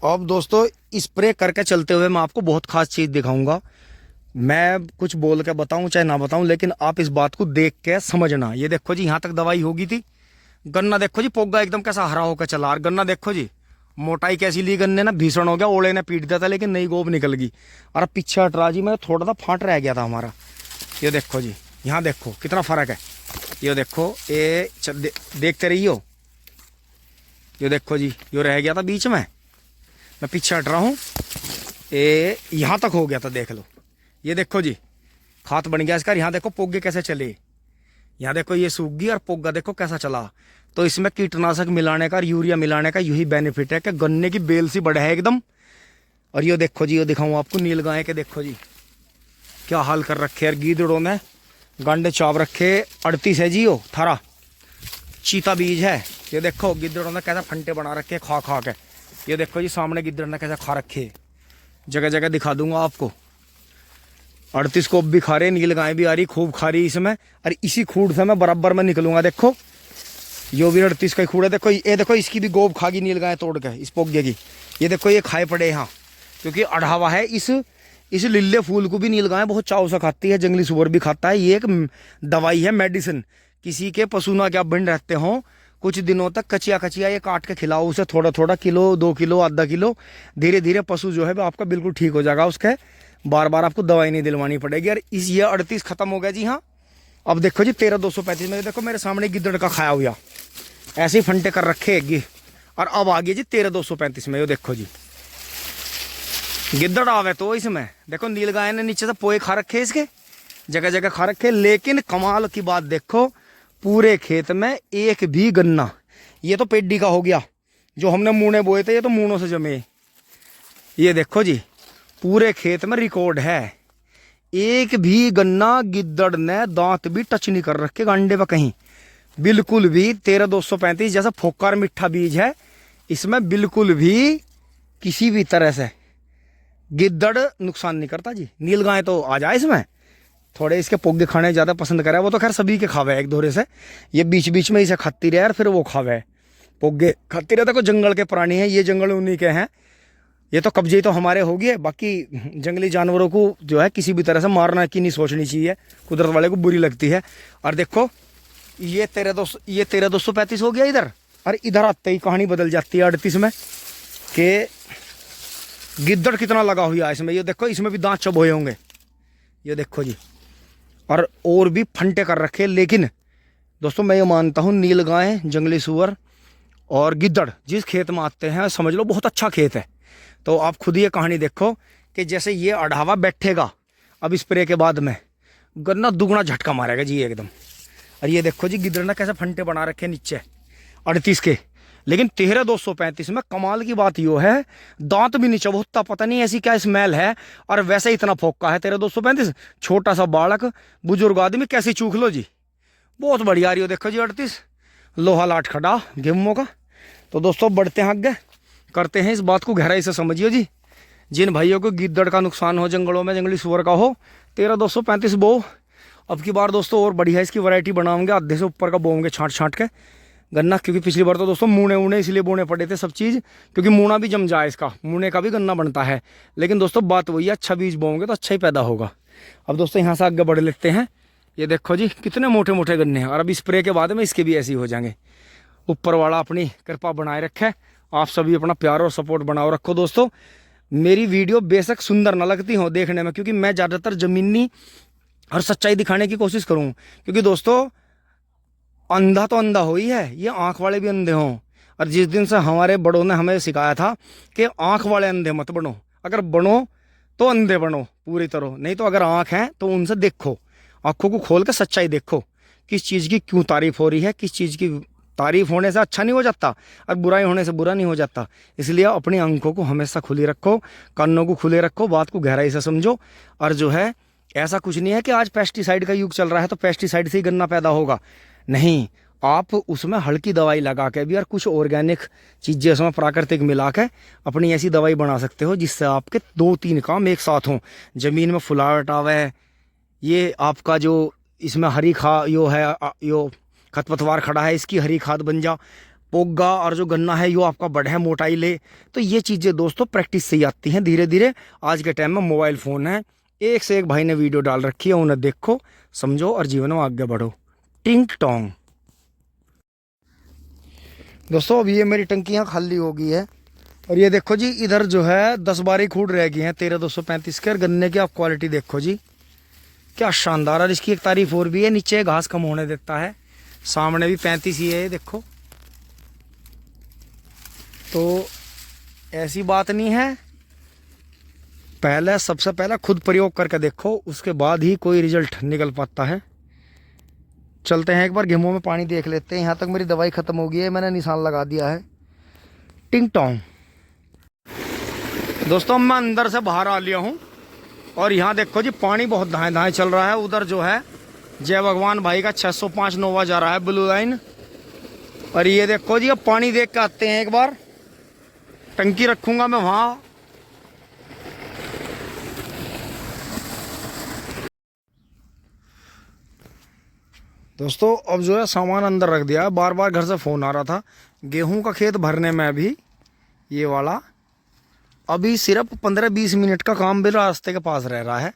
अब दोस्तों स्प्रे करके चलते हुए मैं आपको बहुत खास चीज़ दिखाऊंगा। मैं कुछ बोल के बताऊं चाहे ना बताऊं, लेकिन आप इस बात को देख के समझना। ये देखो जी, यहाँ तक दवाई होगी थी। गन्ना देखो जी, पोगा एकदम कैसा हरा होकर चला। और गन्ना देखो जी, मोटाई कैसी ली गन्ने ना, भीषण हो गया। ओले ने पीट दिया था लेकिन नई गोब निकल गई। और अब पीछे हट रहा जी, मैं थोड़ा सा फाट रह गया था हमारा। ये देखो जी, यहाँ देखो कितना फर्क है। ये देखो, देखते रहियो। ये देखो जी, ये रह गया था बीच में, मैं पीछे हट रहा हूँ। यहाँ तक हो गया था, देख लो। ये देखो जी, खात बन गया इसका। यहाँ देखो पोगे कैसे चले। यहाँ देखो ये सूख गई और पोगा देखो कैसा चला। तो इसमें कीटनाशक मिलाने का और यूरिया मिलाने का यही बेनिफिट है कि गन्ने की बेल सी बढ़े है एकदम। और ये देखो जी, ये दिखाऊँ आपको नील गाय के। देखो जी क्या हाल कर रखे यार गीदड़ों ने। गंडे चाप रखे। 38 है जी, वो थारा चीता बीज है। ये देखो गिद्दड़ों ने कैसे फंटे बना रखे खा खा के। ये देखो जी, सामने गिद्दड़ ने कैसे खा रखे। जगह जगह दिखा दूंगा आपको। 38 को भी खा रहे, नील गाय भी आ रही, खूब खा रही इसमें। और इसी खूड़ से मैं बराबर में निकलूंगा। देखो यो भी 38 का ही खूड़ है। देखो ये देखो, इसकी भी गोब खागी नील गाय तोड़ के, इस पोगे की। ये देखो ये खाए पड़े यहाँ, क्योंकि अढ़ावा है। इस लिल्ले फूल को भी नील गाय बहुत चाव से खाती है। जंगली सुअर भी खाता है। ये एक दवाई है, मेडिसिन। किसी के पशु ना क्या भिंड रहते हों, कुछ दिनों तक कचिया कचिया ये काट के खिलाओ उसे, थोड़ा थोड़ा, किलो 2 किलो आधा किलो। धीरे धीरे पशु जो है वो आपका बिल्कुल ठीक हो जाएगा। उसके बार बार आपको दवाई नहीं दिलवानी पड़ेगी। और ये 38 खत्म हो गया जी। हाँ, अब देखो जी 13,235 में देखो मेरे सामने गिद्दड़ का खाया हुआ ऐसे ही फंटे कर रखे। और अब आ गया जी 13,235 में। ये देखो जी, गिद्दड़ आवे तो इसमें देखो नील गाय ने नीचे से पोए खा रखे, इसके जगह जगह खा रखे। लेकिन कमाल की बात देखो, पूरे खेत में एक भी गन्ना, ये तो पेड्डी का हो गया, जो हमने मूने बोए थे ये तो मूनों से जमे। ये देखो जी, पूरे खेत में रिकॉर्ड है, एक भी गन्ना गिद्दड़ ने दांत भी टच नहीं कर रखे गांडे पर कहीं, बिल्कुल भी। 13,235 जैसा फोकार मिठा बीज है, इसमें बिल्कुल भी किसी भी तरह से गिद्दड़ नुकसान नहीं करता जी। नील गाय तो आ जाए इसमें, थोड़े इसके पोगे खाने ज़्यादा पसंद करे। वो तो खैर सभी के खावे एक दोरे से, ये बीच बीच में इसे खाती रहे और फिर वो खावे पोगे खाती रहे। देखो जंगल के प्राणी हैं ये, जंगल उन्हीं के हैं। ये तो कब्जे तो हमारे हो गए। बाकी जंगली जानवरों को जो है किसी भी तरह से मारना की नहीं सोचनी चाहिए, कुदरत वाले को बुरी लगती है। और देखो ये 13,235 हो गया इधर। और इधर आते ही कहानी बदल जाती है 38 में, कि गिद्दड़ कितना लगा हुआ है इसमें। ये देखो इसमें भी दांत चबोए होंगे। ये देखो जी, और भी फंटे कर रखे। लेकिन दोस्तों मैं ये मानता हूँ, नील गाय, जंगली सुअर और गिद्दड़ जिस खेत में आते हैं, समझ लो बहुत अच्छा खेत है। तो आप खुद ये कहानी देखो कि जैसे ये अढ़ावा बैठेगा अब स्प्रे के बाद में, गन्ना दुगना झटका मारेगा जी एकदम। और ये देखो जी, गिद्दड़ ने कैसे फंटे बना रखे नीचे 38 के। लेकिन 13,235 में कमाल की बात यो है, दांत भी नहीं चबोता, पता नहीं ऐसी क्या स्मेल है। और वैसे इतना फोका है 13,235। छोटा सा बालक, बुजुर्ग आदमी कैसी चूक लो जी, बहुत बढ़िया रही हो। देखो जी 38 लोहा लाट खड़ा गेहूं का। तो दोस्तों बढ़ते हैं आगे, करते हैं इस बात को गहराई से समझिए जी। जिन भाइयों को गिद्दड़ का नुकसान हो जंगलों में, जंगली सुअर का हो, 13,235 बो। अब की बार दोस्तों और बढ़िया इसकी वैरायटी बनाओगे, आधे से ऊपर का बोएंगे छांट छांट के गन्ना। क्योंकि पिछली बार तो दोस्तों मूने ऊने इसलिए बोने पड़े थे सब चीज़, क्योंकि मूना भी जम जाए इसका, मूने का भी गन्ना बनता है। लेकिन दोस्तों बात वही है, अच्छा बीज बोओगे तो अच्छा ही पैदा होगा। अब दोस्तों यहाँ से आगे बढ़ लेते हैं। ये देखो जी कितने मोटे मोटे गन्ने हैं। और अब स्प्रे के बाद में इसके भी ऐसे ही हो जाएंगे। ऊपर वाला अपनी कृपा बनाए रखे, आप सभी अपना प्यार और सपोर्ट बनाओ रखो दोस्तों। मेरी वीडियो बेशक सुंदर ना लगती हो देखने में, क्योंकि मैं ज़्यादातर ज़मीनी और सच्चाई दिखाने की कोशिश करूँ। क्योंकि दोस्तों अंधा तो अंधा हो ही है, ये आंख वाले भी अंधे हों। और जिस दिन से हमारे बड़ों ने हमें सिखाया था कि आंख वाले अंधे मत बनो, अगर बनो तो अंधे बनो पूरी तरह। नहीं तो अगर आंख है तो उनसे देखो, आंखों को खोल कर सच्चाई देखो, किस चीज़ की क्यों तारीफ हो रही है, किस चीज़ की तारीफ होने से अच्छा नहीं हो जाता और बुराई होने से बुरा नहीं हो जाता। इसलिए अपनी आंखों को हमेशा खुली रखो, कानों को खुले रखो, बात को गहराई से समझो। और जो है ऐसा कुछ नहीं है कि आज पेस्टिसाइड का युग चल रहा है तो पेस्टिसाइड से ही गन्ना पैदा होगा, नहीं। आप उसमें हल्की दवाई लगा के भी और कुछ ऑर्गेनिक चीज़ें उसमें प्राकृतिक मिला के अपनी ऐसी दवाई बना सकते हो जिससे आपके 2-3 काम एक साथ हों। ज़मीन में फुलावट आवे, ये आपका जो इसमें हरी खा यो है, यो खरपतवार खड़ा है, इसकी हरी खाद बन जा, पोगा और जो गन्ना है यो आपका बढ़े मोटाई ले। तो ये चीज़ें दोस्तों प्रैक्टिस से ही आती हैं धीरे धीरे। आज के टाइम में मोबाइल फ़ोन है, एक से एक भाई ने वीडियो डाल रखी है, उन्हें देखो समझो और जीवन में आगे बढ़ो। टिंग टोंग। दोस्तों अब ये मेरी टंकियाँ खाली हो गई है और ये देखो जी इधर जो है 10-12 खूड रह गई हैं 13,235 के। और गन्ने की आप क्वालिटी देखो जी क्या शानदार। और इसकी एक तारीफ और भी है, नीचे घास कम होने देता है, सामने भी 35 ही है देखो। तो ऐसी बात नहीं है, पहले सबसे पहले खुद प्रयोग करके देखो, उसके बाद ही कोई रिजल्ट निकल पाता है। चलते हैं एक बार गेहूं में पानी देख लेते हैं। यहाँ तक मेरी दवाई ख़त्म हो गई है, मैंने निशान लगा दिया है। टिंग टोंग। दोस्तों मैं अंदर से बाहर आ लिया हूँ और यहाँ देखो जी पानी बहुत दाएं दाएं चल रहा है। उधर जो है जय भगवान भाई का 605 नोवा जा रहा है ब्लू लाइन। और ये देखो जी अब पानी देख के आते हैं एक बार। टंकी रखूँगा मैं वहाँ। दोस्तों अब जो है सामान अंदर रख दिया है। बार बार घर से फ़ोन आ रहा था गेहूं का खेत भरने में। अभी ये वाला अभी सिर्फ 15-20 मिनट का काम भी रास्ते के पास रह रहा है।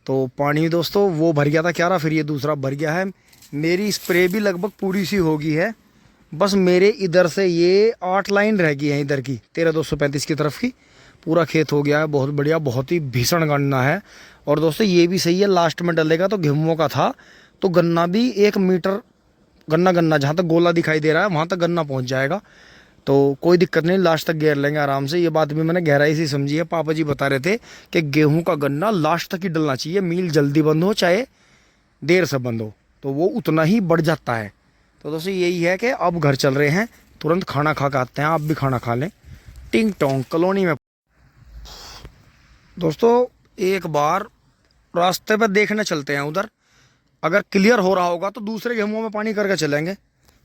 तो पानी दोस्तों वो भर गया था क्यारा, फिर ये दूसरा भर गया है। मेरी स्प्रे भी लगभग पूरी सी हो गई है। बस मेरे इधर से ये 8 लाइन रह गई है इधर की 13,235 की तरफ की। पूरा खेत हो गया है, बहुत बढ़िया, बहुत ही भीषण गन्ना है। और दोस्तों ये भी सही है, लास्ट में डलेगा तो गेहूँ का था तो गन्ना भी 1 मीटर गन्ना जहाँ तक गोला दिखाई दे रहा है वहाँ तक गन्ना पहुँच जाएगा। तो कोई दिक्कत नहीं, लास्ट तक घेर लेंगे आराम से। ये बात भी मैंने गहराई से समझी है। पापा जी बता रहे थे कि गेहूं का गन्ना लास्ट तक ही डलना चाहिए, मील जल्दी बंद हो चाहे देर से बंद हो तो वो उतना ही बढ़ जाता है। तो दोस्तों यही है कि अब घर चल रहे हैं, तुरंत खाना खा के आते हैं। आप भी खाना खा लें। टिंग टोंग कॉलोनी में। दोस्तों एक बार रास्ते पर देखने चलते हैं उधर, अगर क्लियर हो रहा होगा तो दूसरे गेहूं में पानी करके चलेंगे।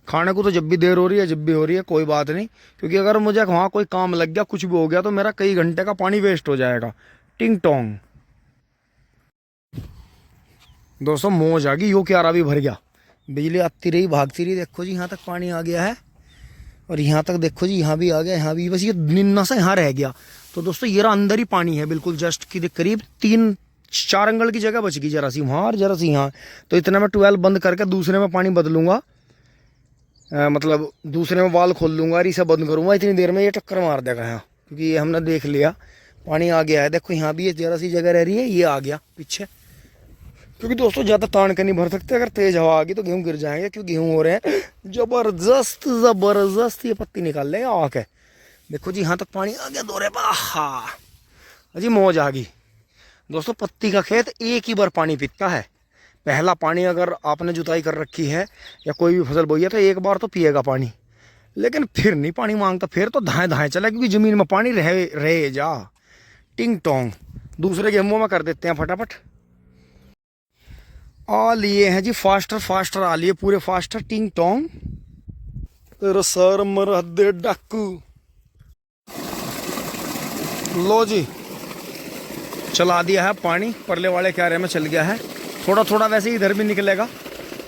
खाने को तो जब भी देर हो रही है, जब भी हो रही है, कोई बात नहीं, क्योंकि अगर मुझे वहाँ कोई काम लग गया, कुछ भी हो गया तो मेरा कई घंटे का पानी वेस्ट हो जाएगा। टिंग टोंग। दोस्तों मौज आ गई, यो क्यारा भी भर गया। बिजली आती रही भागती रही। देखो जी यहाँ तक पानी आ गया है और यहाँ तक देखो जी यहाँ भी आ गया, यहाँ भी। बस ये निन्ना सा यहाँ रह गया। तो दोस्तों ये अंदर ही पानी है बिल्कुल जस्ट की करीब 3-4 अंगल की जगह बच गई, जरा सी वहाँ और जरा सी यहाँ। तो इतना मैं 12 बंद करके दूसरे में पानी बदलूंगा, मतलब दूसरे में वाल खोल लूँगा और इसे बंद करूँगा। इतनी देर में ये टक्कर मार देगा यहाँ, क्योंकि ये हमने देख लिया पानी आ गया है। देखो यहाँ भी ये जरा सी जगह रह रही है, ये आ गया पीछे। क्योंकि दोस्तों ज़्यादा तान कर नहीं भर सकते, अगर तेज़ हवा आ गई तो गेहूँ गिर जाएंगे। क्योंकि गेहूँ हो रहे हैं ज़बरदस्त ज़बरदस्त, ये पत्ती निकाल लेंगे आके। देखो जी यहाँ तक पानी आ गया दोरे पर। हाँ जी मौज आ गई। दोस्तों पत्ती का खेत एक ही बार पानी पीता है। पहला पानी अगर आपने जुताई कर रखी है या कोई भी फसल बोई है तो एक बार तो पिएगा पानी, लेकिन फिर नहीं पानी मांगता, फिर तो धाएं धाएं चला, क्योंकि ज़मीन में पानी रहे जा। टिंग टोंग। दूसरे गेहूं में कर देते हैं फटाफट। आ लिए हैं जी फास्टर आ लिए पूरे फास्टर। टिंग टोंग। तेरा सर मरहदे डाकू। लो जी चला दिया है पानी, परले वाले क्यारे में चल गया है। थोड़ा थोड़ा वैसे इधर भी निकलेगा,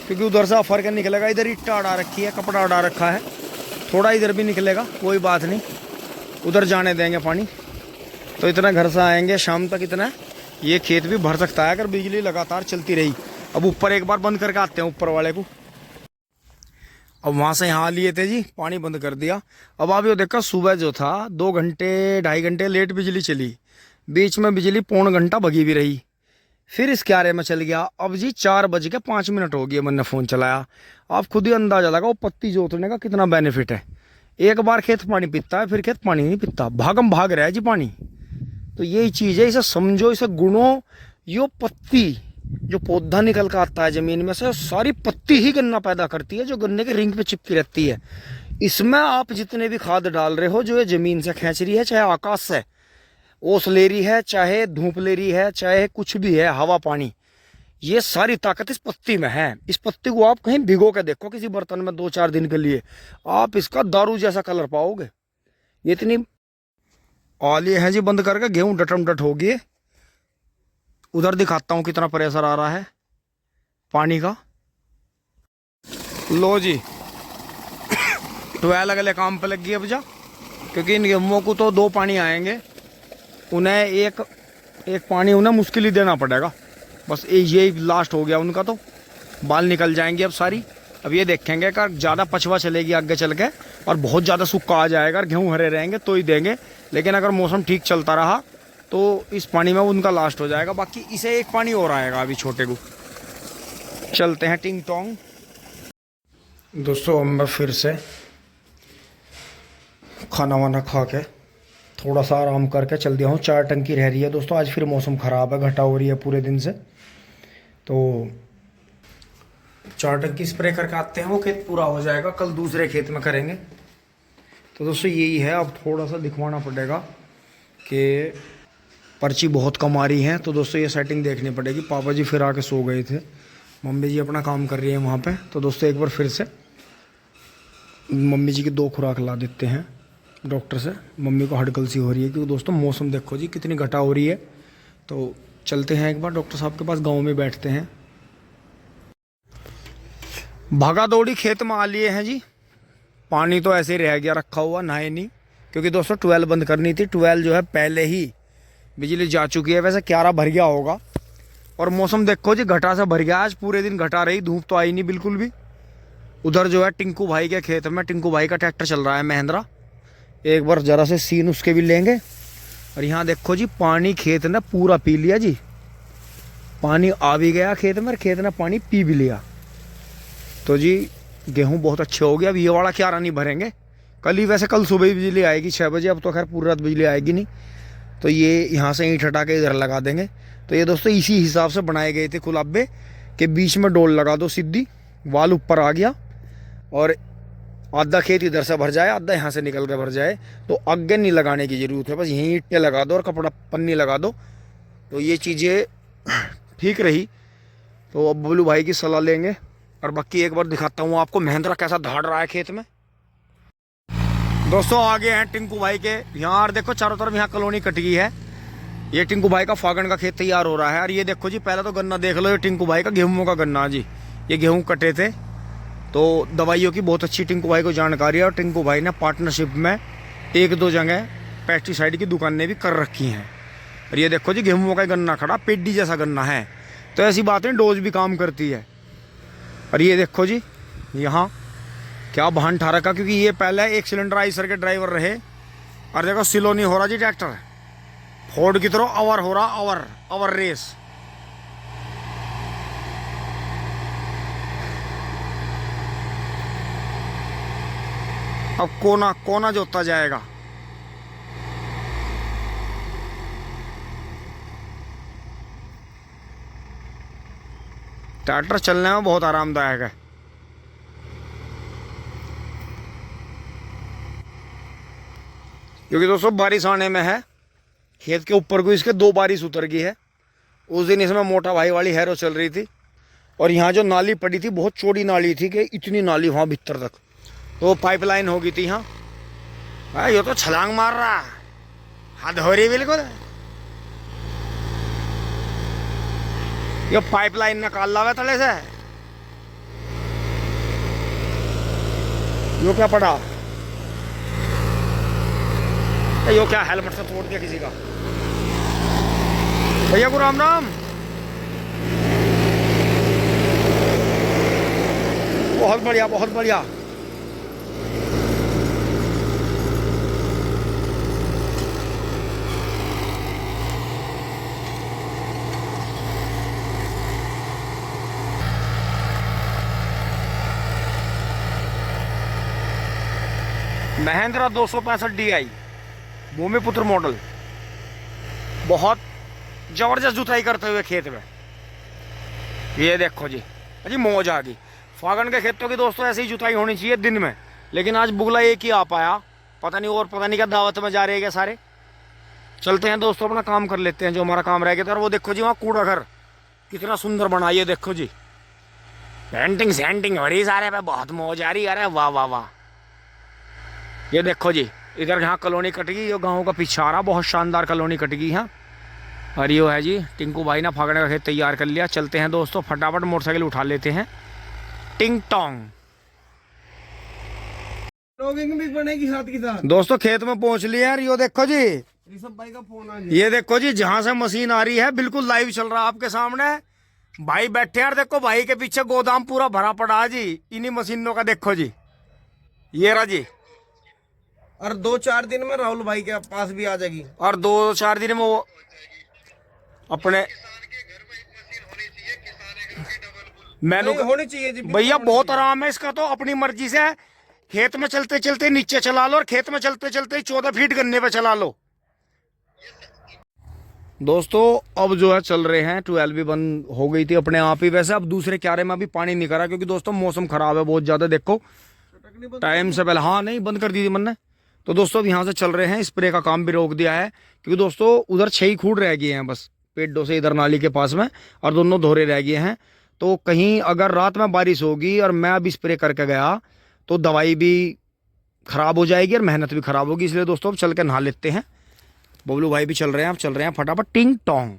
क्योंकि उधर से फर के निकलेगा। इधर ईटा अड़ा रखी है, कपड़ा अड़ा रखा है, थोड़ा इधर भी निकलेगा, कोई बात नहीं, उधर जाने देंगे पानी। तो इतना घर से आएंगे शाम तक, इतना ये खेत भी भर सकता है अगर बिजली लगातार चलती रही। अब ऊपर एक बार बंद करके आते हैं ऊपर वाले को। अब वहाँ से यहाँ लिए थे जी, पानी बंद कर दिया। अब आप ये देखा सुबह जो था 2 घंटे 2.5 घंटे लेट बिजली चली, बीच में बिजली 1.25 घंटा भगी भी रही, फिर इस क्यारे में चल गया। अब जी 4:05 हो गए मैंने फ़ोन चलाया। आप खुद ही अंदाजा लगा वो पत्ती जोतने का कितना बेनिफिट है। एक बार खेत पानी पीता है, फिर खेत पानी नहीं पीता, भागम भाग रहा है जी पानी। तो यही चीज़ है, इसे समझो, इसे गुणों। यो पत्ती जो पौधा निकल कर आता है ज़मीन में से, सारी पत्ती ही गन्ना पैदा करती है, जो गन्ने के रिंग पे चिपकी रहती है। इसमें आप जितने भी खाद डाल रहे हो, जो ये ज़मीन से खींच रही है, चाहे आकाश से ओस ले रही है, चाहे धूप ले रही है, चाहे कुछ भी है, हवा पानी, ये सारी ताकत इस पत्ती में है। इस पत्ती को आप कहीं भिगो के देखो किसी बर्तन में 2-4 दिन के लिए, आप इसका दारू जैसा कलर पाओगे। ये इतनी आलिए हैं जी बंद करके, गेहूं डटम डट हो गए। उधर दिखाता हूँ कितना प्रेशर आ रहा है पानी का। लो जी 12 अगले काम पे लग गई अब जा, क्योंकि इन गेहूँ को तो 2 पानी आएंगे, उन्हें एक पानी उन्हें मुश्किल ही देना पड़ेगा। बस ये लास्ट हो गया उनका, तो बाल निकल जाएंगे अब सारी। अब ये देखेंगे अगर ज़्यादा पछवा चलेगी आगे चल के और बहुत ज़्यादा सूखा आ जाएगा और गेहूँ हरे रहेंगे तो ही देंगे, लेकिन अगर मौसम ठीक चलता रहा तो इस पानी में उनका लास्ट हो जाएगा। बाकी इसे एक पानी और आएगा अभी छोटे को। चलते हैं टिंग टोंग। दोस्तों मैं फिर से खाना वाना खा के थोड़ा सा आराम करके चल दिया हूँ। 4 टंकी रह रही है दोस्तों। आज फिर मौसम ख़राब है, घटा हो रही है पूरे दिन से, तो 4 टंकी स्प्रे करके आते हैं, वो खेत पूरा हो जाएगा। कल दूसरे खेत में करेंगे। तो दोस्तों यही है, अब थोड़ा सा दिखवाना पड़ेगा कि पर्ची बहुत कम आ रही है, तो दोस्तों ये सेटिंग देखनी पड़ेगी। पापा जी फिर आके सो गए थे, मम्मी जी अपना काम कर रही है वहाँ पे। तो दोस्तों एक बार फिर से मम्मी जी की 2 खुराक ला देते हैं डॉक्टर से। मम्मी को हड़कल सी हो रही है, क्योंकि दोस्तों मौसम देखो जी कितनी घटा हो रही है। तो चलते हैं एक बार डॉक्टर साहब के पास, गाँव में बैठते हैं। भागा दौड़ी खेत में आ लिए हैं जी। पानी तो ऐसे ही रह गया रखा हुआ, नहाए नहीं, क्योंकि दोस्तों 12 बंद करनी थी। 12 जो है पहले ही बिजली जा चुकी है। वैसे 11 भर गया होगा। और मौसम देखो जी घटा से भर गया, आज पूरे दिन घटा रही, धूप तो आई नहीं बिल्कुल भी। उधर जो है टिंकू भाई के खेत में टिंकू भाई का ट्रैक्टर चल रहा है महिंद्रा। एक बार जरा से सीन उसके भी लेंगे। और यहाँ देखो जी पानी खेत ने पूरा पी लिया जी। पानी आ भी गया खेत में और खेत ने पानी पी भी लिया। तो जी गेहूं बहुत अच्छे हो गए। अब ये वाला क्यारा नहीं भरेंगे कल ही, वैसे कल सुबह ही बिजली आएगी 6 बजे। अब तो खैर पूरी रात बिजली आएगी नहीं, तो ये यहाँ से ईंट हटा के इधर लगा देंगे। तो ये दोस्तों इसी हिसाब से बनाए गए थे कुलाबे के बीच में डोल लगा दो सीधी, वाल ऊपर आ गया और आधा खेत इधर से भर जाए, आधा यहाँ से निकल के भर जाए। तो आगे नहीं लगाने की ज़रूरत है, बस यहीं ईंटें लगा दो और कपड़ा पन्नी लगा दो, तो ये चीज़ें ठीक रही। तो अब बबलू भाई की सलाह लेंगे। और बाकी एक बार दिखाता हूँ आपको महिंद्रा कैसा धाड़ रहा है खेत में। दोस्तों आगे हैं टिंकू भाई के। यहाँ देखो चारों तरफ यहाँ कॉलोनी कट गई है। ये टिंकू भाई का फागण का खेत तैयार हो रहा है। और ये देखो जी पहले तो गन्ना देख लो, ये टिंकू भाई का गेहूं का गन्ना जी। ये गेहूं कटे थे, तो दवाइयों की बहुत अच्छी टिंकू भाई को जानकारी है। और टिंकू भाई ने पार्टनरशिप में 1-2 जगह पेस्टिसाइड की दुकानें भी कर रखी हैं। और ये देखो जी गेहूं का गन्ना खड़ा, पेड्डी जैसा गन्ना है। तो ऐसी बातें डोज भी काम करती है। और ये देखो जी यहाँ क्या बहान ठा रखा, क्योंकि ये पहले 1 सिलेंडर आइसर के ड्राइवर रहे। और देखो सिलो नहीं हो रहा जी ट्रैक्टर, फोर्ड की तरह अवर हो रहा, अवर रेस। अब कोना जोता जाएगा। ट्रैक्टर चलने में बहुत आरामदायक है। क्योंकि दोस्तों बारिश आने में है, खेत के ऊपर को इसके 2 बारिश उतर गई है। उस दिन इसमें मोटा भाई वाली हैरो चल रही थी। और यहाँ जो नाली पड़ी थी बहुत चौड़ी नाली थी, कि इतनी नाली वहाँ भीतर तक, तो पाइपलाइन हो गई थी यहाँ। ये तो छलांग मार रहा, हद हो रही बिल्कुल। ये पाइपलाइन निकाल रहा है तले से। यो क्या पड़ा, यो क्या हेलमेट से तोड़ दिया किसी का। भैया को राम राम। बहुत बढ़िया बहुत बढ़िया। महिंद्रा 265 DI भूमिपुत्र मॉडल, बहुत जबरदस्त जुताई करते हुए खेत में। ये देखो जी अजी मौज आ गई। फागण के खेतों की दोस्तों ऐसी ही जुताई होनी चाहिए दिन में, लेकिन आज बुगला एक ही आ पाया, पता नहीं और पता नहीं क्या दावत में जा रहे हैं सारे। चलते हैं दोस्तों अपना काम कर लेते हैं जो हमारा काम रह गया था। और वो देखो जी वहाँ कूड़ा घर कितना सुंदर बना, ये देखो जी पेंटिंग सेंटिंग हो रही सारे पे, बहुत मौज आ रही। अरे वाह वाह वाह। ये देखो जी इधर यहाँ कॉलोनी कट गई, ये गाँव का पिछारा बहुत शानदार कॉलोनी कट गई। हाँ और ये है जी टिंकू भाई ने फागण का खेत तैयार कर लिया। चलते हैं दोस्तों फटाफट मोटरसाइकिल उठा लेते हैं। टिंग टोंग। ब्लॉगिंग भी बनेगी साथ के साथ। दोस्तों खेत में पहुंच लिए यार, यो देखो जी, ऋषभ भाई का फोन आ गया। ये देखो जी जहां से मशीन आ रही है बिल्कुल लाइव चल रहा है आपके सामने। भाई बैठे यार, देखो भाई के पीछे गोदाम पूरा भरा पड़ा है जी इन्हीं मशीनों का। देखो जी ये रहा जी, और 2-4 दिन में राहुल भाई के पास भी आ जाएगी। और 2-4 दिन में वो अपने मैंने नहीं, होनी चाहिए जी, भैया होनी बहुत चाहिए। आराम है इसका तो, अपनी मर्जी से खेत में चलते चलते नीचे चला लो और खेत में चलते चलते 14 फीट गन्ने पे चला लो। दोस्तों अब जो है चल रहे हैं, 12 भी बंद हो गई थी अपने आप ही। वैसे अब दूसरे क्यारे में अभी पानी नहीं करा क्योंकि दोस्तों मौसम खराब है बहुत ज्यादा। देखो टाइम से पहले, हाँ नहीं बंद कर दी थी मैंने। तो दोस्तों अब यहाँ से चल रहे हैं, स्प्रे का काम भी रोक दिया है क्योंकि दोस्तों उधर 6 ही खूड रह गए हैं बस पेड्डों से इधर नाली के पास में, और दोनों धोरे रह गए हैं। तो कहीं अगर रात में बारिश होगी और मैं अभी स्प्रे करके गया तो दवाई भी खराब हो जाएगी और मेहनत भी खराब होगी। इसलिए दोस्तों अब चल के नहा लेते हैं। बबलू भाई भी चल रहे हैं, अब चल रहे हैं फटाफट टिंग टोंग।